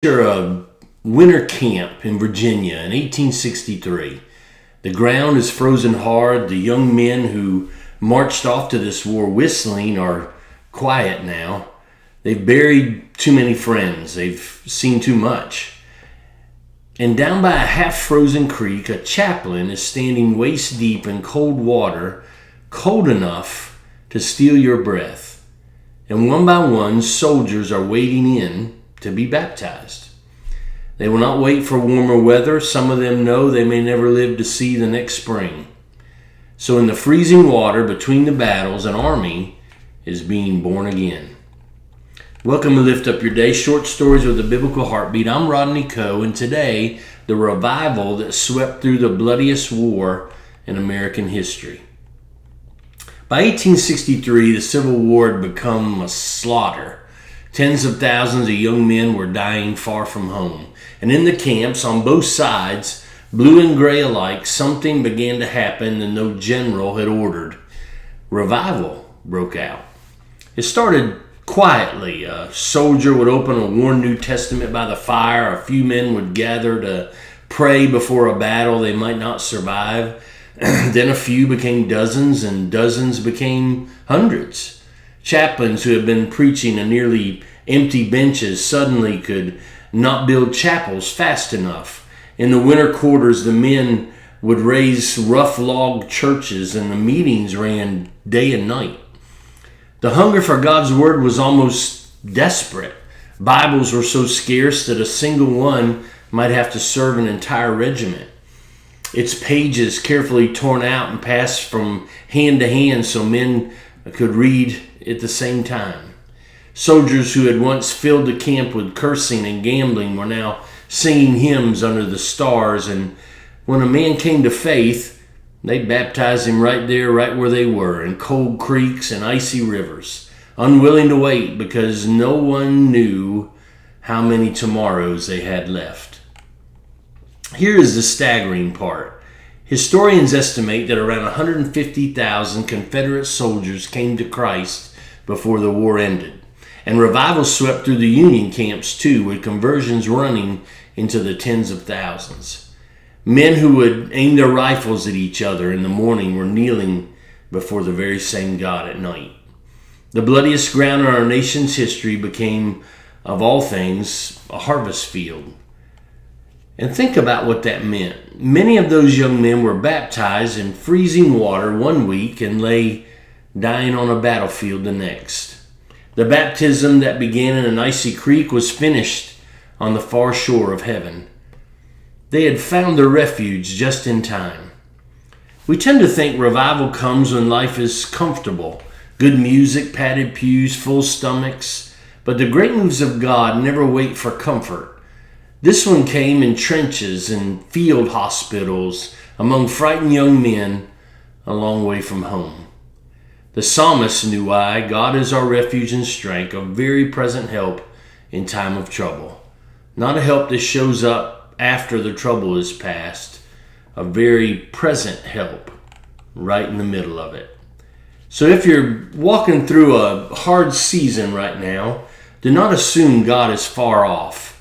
A winter camp in Virginia in 1863. The ground is frozen hard. The young men who marched off to this war whistling are quiet now. They've buried too many friends. They've seen too much. And down by a half-frozen creek, a chaplain is standing waist deep in cold water, cold enough to steal your breath. And one by one, soldiers are wading in to be baptized. They will not wait for warmer weather. Some of them know they may never live to see the next spring. So in the freezing water between the battles, an army is being born again. Welcome to Lift Up Your Day, short stories with a biblical heartbeat. I'm Rodney Coe, and today, the revival that swept through the bloodiest war in American history. By 1863, the Civil War had become a slaughter. Tens of thousands of young men were dying far from home. And in the camps on both sides, blue and gray alike, something began to happen that no general had ordered. Revival broke out. It started quietly. A soldier would open a worn New Testament by the fire. A few men would gather to pray before a battle they might not survive. Then a few became dozens, and dozens became hundreds. Chaplains who had been preaching on nearly empty benches suddenly could not build chapels fast enough. In the winter quarters, the men would raise rough log churches, and the meetings ran day and night. The hunger for God's word was almost desperate. Bibles were so scarce that a single one might have to serve an entire regiment. Its pages carefully torn out and passed from hand to hand so men could read at the same time. Soldiers who had once filled the camp with cursing and gambling were now singing hymns under the stars, and when a man came to faith, they baptized him right there, right where they were, in cold creeks and icy rivers, unwilling to wait because no one knew how many tomorrows they had left. Here is the staggering part. Historians estimate that around 150,000 Confederate soldiers came to Christ before the war ended. And revival swept through the Union camps too, with conversions running into the tens of thousands. Men who would aim their rifles at each other in the morning were kneeling before the very same God at night. The bloodiest ground in our nation's history became, of all things, a harvest field. And think about what that meant. Many of those young men were baptized in freezing water one week and lay dying on a battlefield the next. The baptism that began in an icy creek was finished on the far shore of heaven. They had found their refuge just in time. We tend to think revival comes when life is comfortable, good music, padded pews, full stomachs, but the great moves of God never wait for comfort. This one came in trenches and field hospitals, among frightened young men a long way from home. The psalmist knew why. God is our refuge and strength, a very present help in time of trouble. Not a help that shows up after the trouble is past, a very present help right in the middle of it. So if you're walking through a hard season right now, do not assume God is far off,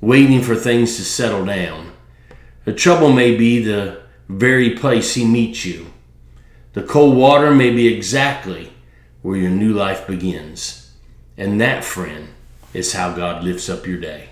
waiting for things to settle down. The trouble may be the very place He meets you. The cold water may be exactly where your new life begins. And that, friend, is how God lifts up your day.